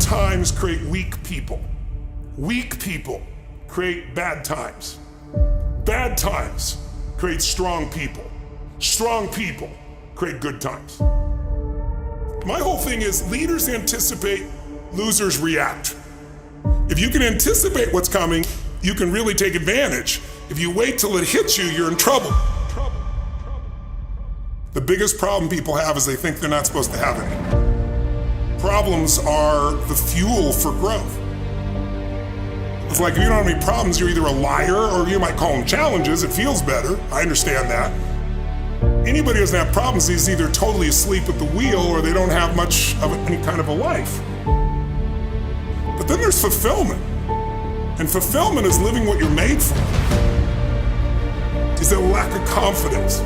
times create weak people. Weak people create bad times. Bad times create strong people. Strong people create good times. My whole thing is leaders anticipate, losers react. If you can anticipate what's coming, you can really take advantage. If you wait till it hits you, you're in trouble. The biggest problem people have is they think they're not supposed to have any. Problems are the fuel for growth. It's like if you don't have any problems, you're either a liar or you might call them challenges. It feels better. I understand that. Anybody who doesn't have problems is either totally asleep at the wheel or they don't have much of any kind of a life. But then there's fulfillment. And fulfillment is living what you're made for. Is it a lack of confidence?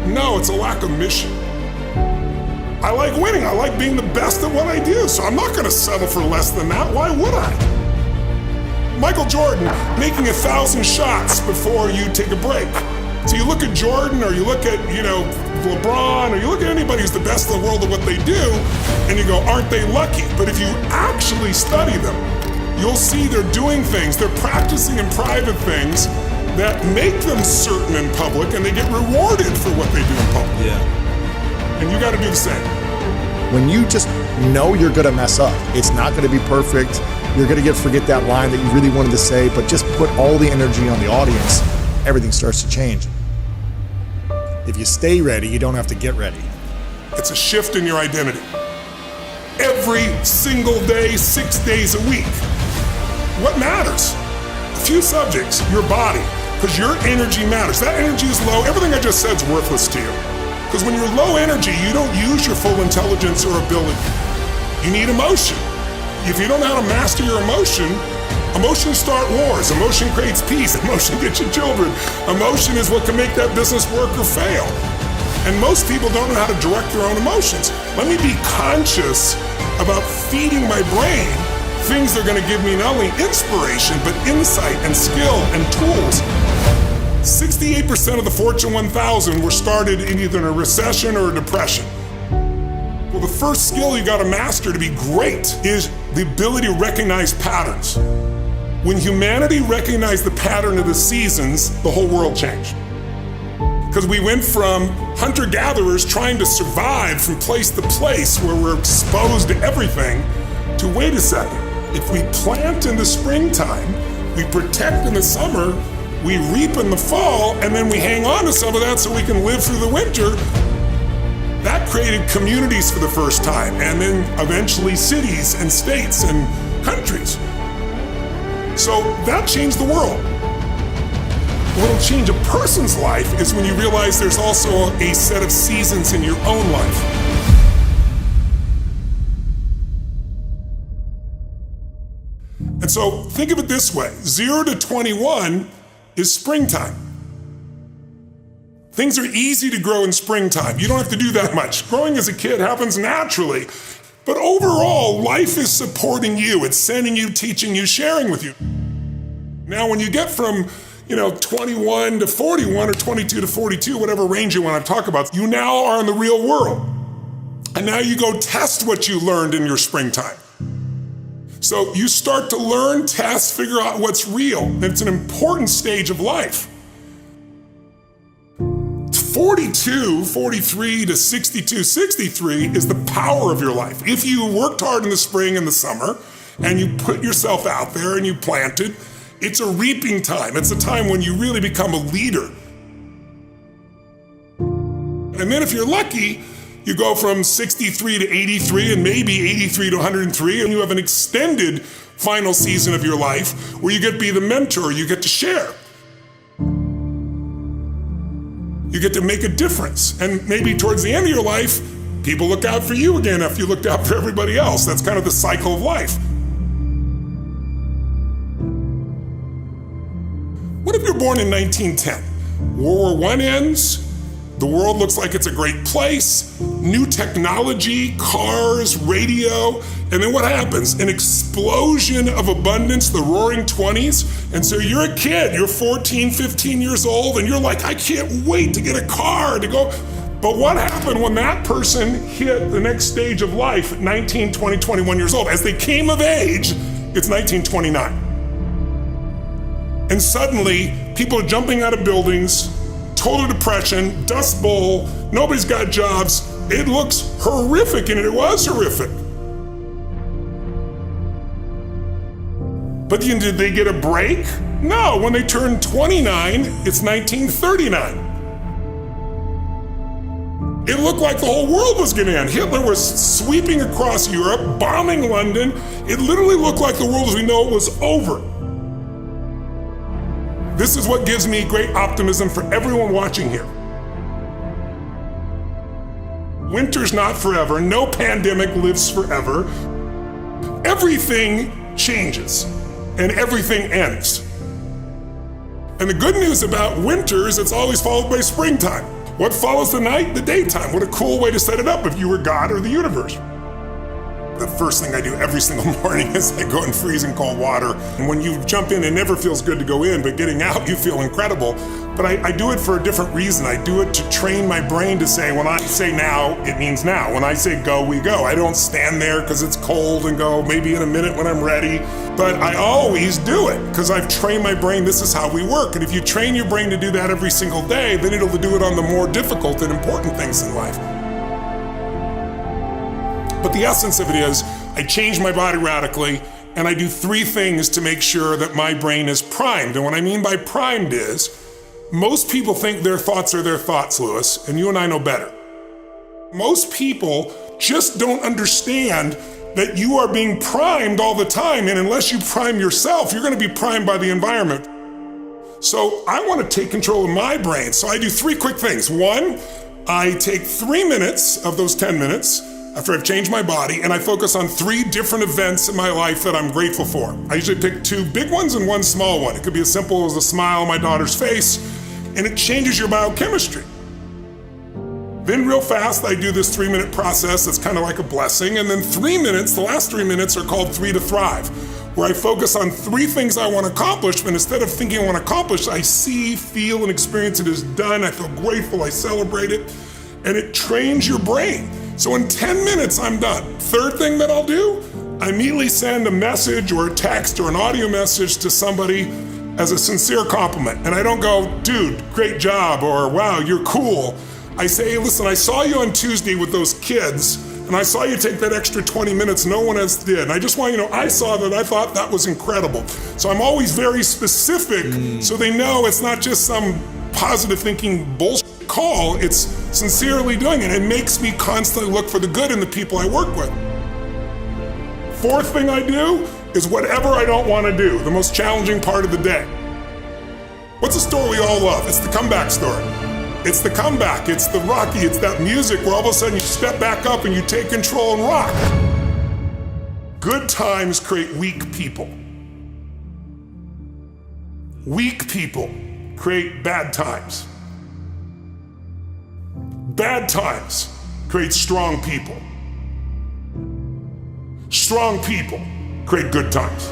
No, it's a lack of mission. I like winning. I like being the best at what I do, so I'm not going to settle for less than that. Why would I? Michael Jordan making 1,000 shots before you take a break. So you look at Jordan, or you look at, LeBron, or you look at anybody who's the best in the world at what they do, and you go, aren't they lucky? But if you actually study them, you'll see they're doing things, they're practicing in private things that make them certain in public, and they get rewarded for what they do in public. Yeah. And you got to do the same. When you just know you're going to mess up, it's not going to be perfect. You're going to forget that line that you really wanted to say, but just put all the energy on the audience. Everything starts to change. If you stay ready, you don't have to get ready. It's a shift in your identity. Every single day, 6 days a week. What matters? A few subjects, your body, because your energy matters. That energy is low. Everything I just said is worthless to you. Because when you're low energy, you don't use your full intelligence or ability. You need emotion. If you don't know how to master your emotions start wars. Emotion creates peace. Emotion gets you children. Emotion is what can make that business work or fail. And most people don't know how to direct their own emotions. Let me be conscious about feeding my brain things that are going to give me not only inspiration, but insight and skill and tools. 68% of the Fortune 1000 were started in either a recession or a depression. Well, the first skill you got to master to be great is the ability to recognize patterns. When humanity recognized the pattern of the seasons, the whole world changed. Because we went from hunter-gatherers trying to survive from place to place where we're exposed to everything, to wait a second, if we plant in the springtime, we protect in the summer, we reap in the fall, and then we hang on to some of that so we can live through the winter. That created communities for the first time, and then eventually cities and states and countries. So that changed the world. What'll change a person's life is when you realize there's also a set of seasons in your own life. And so think of it this way, 0 to 21 is springtime. Things are easy to grow in springtime. You don't have to do that much. Growing as a kid happens naturally. But overall, life is supporting you. It's sending you, teaching you, sharing with you. Now, when you get from 21 to 41 or 22 to 42, whatever range you want to talk about, you now are in the real world. And now you go test what you learned in your springtime. So you start to learn, test, figure out what's real. And it's an important stage of life. 42, 43 to 62, 63 is the power of your life. If you worked hard in the spring and the summer, and you put yourself out there and you planted, it's a reaping time. It's a time when you really become a leader. And then if you're lucky, you go from 63 to 83 and maybe 83 to 103, and you have an extended final season of your life where you get to be the mentor, you get to share. You get to make a difference. And maybe towards the end of your life, people look out for you again after you looked out for everybody else. That's kind of the cycle of life. What if you're born in 1910? World War I ends, the world looks like it's a great place, new technology, cars, radio, and then what happens? An explosion of abundance, the roaring 20s, and so you're a kid, you're 14, 15 years old, and you're like, I can't wait to get a car, to go. But what happened when that person hit the next stage of life at 19, 20, 21 years old? As they came of age, it's 1929. And suddenly, people are jumping out of buildings, total depression, dust bowl, nobody's got jobs. It looks horrific, and it was horrific. But did they get a break? No, when they turned 29, it's 1939. It looked like the whole world was gonna end. Hitler was sweeping across Europe, bombing London. It literally looked like the world as we know it was over. This is what gives me great optimism for everyone watching here. Winter's not forever. No pandemic lives forever. Everything changes and everything ends. And the good news about winter is it's always followed by springtime. What follows the night? The daytime. What a cool way to set it up if you were God or the universe. The first thing I do every single morning is I go in freezing cold water. And when you jump in, it never feels good to go in, but getting out, you feel incredible. But I do it for a different reason. I do it to train my brain to say, when I say now, it means now. When I say go, we go. I don't stand there because it's cold and go maybe in a minute when I'm ready. But I always do it because I've trained my brain. This is how we work. And if you train your brain to do that every single day, then it'll do it on the more difficult and important things in life. But the essence of it is, I change my body radically, and I do 3 things to make sure that my brain is primed. And what I mean by primed is, most people think their thoughts are their thoughts, Lewis, and you and I know better. Most people just don't understand that you are being primed all the time, and unless you prime yourself, you're gonna be primed by the environment. So I wanna take control of my brain, so I do 3 quick things. 1, I take 3 minutes of those 10 minutes, after I've changed my body, and I focus on 3 different events in my life that I'm grateful for. I usually pick 2 big ones and 1 small one. It could be as simple as a smile on my daughter's face, and it changes your biochemistry. Then real fast, I do this 3-minute process that's kind of like a blessing, and then 3 minutes, the last 3 minutes are called 3 to Thrive, where I focus on 3 things I want to accomplish, but instead of thinking I want to accomplish, I see, feel, and experience it as done. I feel grateful, I celebrate it, and it trains your brain. So in 10 minutes, I'm done. 3rd thing that I'll do, I immediately send a message or a text or an audio message to somebody as a sincere compliment. And I don't go, dude, great job, or wow, you're cool. I say, hey, listen, I saw you on Tuesday with those kids, and I saw you take that extra 20 minutes no one else did. And I just want you to know, I saw that, I thought that was incredible. So I'm always very specific so they know it's not just some positive thinking bullshit call, it's sincerely doing it. It makes me constantly look for the good in the people I work with. 4th thing I do is whatever I don't want to do, the most challenging part of the day. What's a story we all love? It's the comeback story. It's the comeback, it's the Rocky, it's that music where all of a sudden you step back up and you take control and rock. Good times create weak people. Weak people create bad times. Bad times create strong people. Strong people create good times.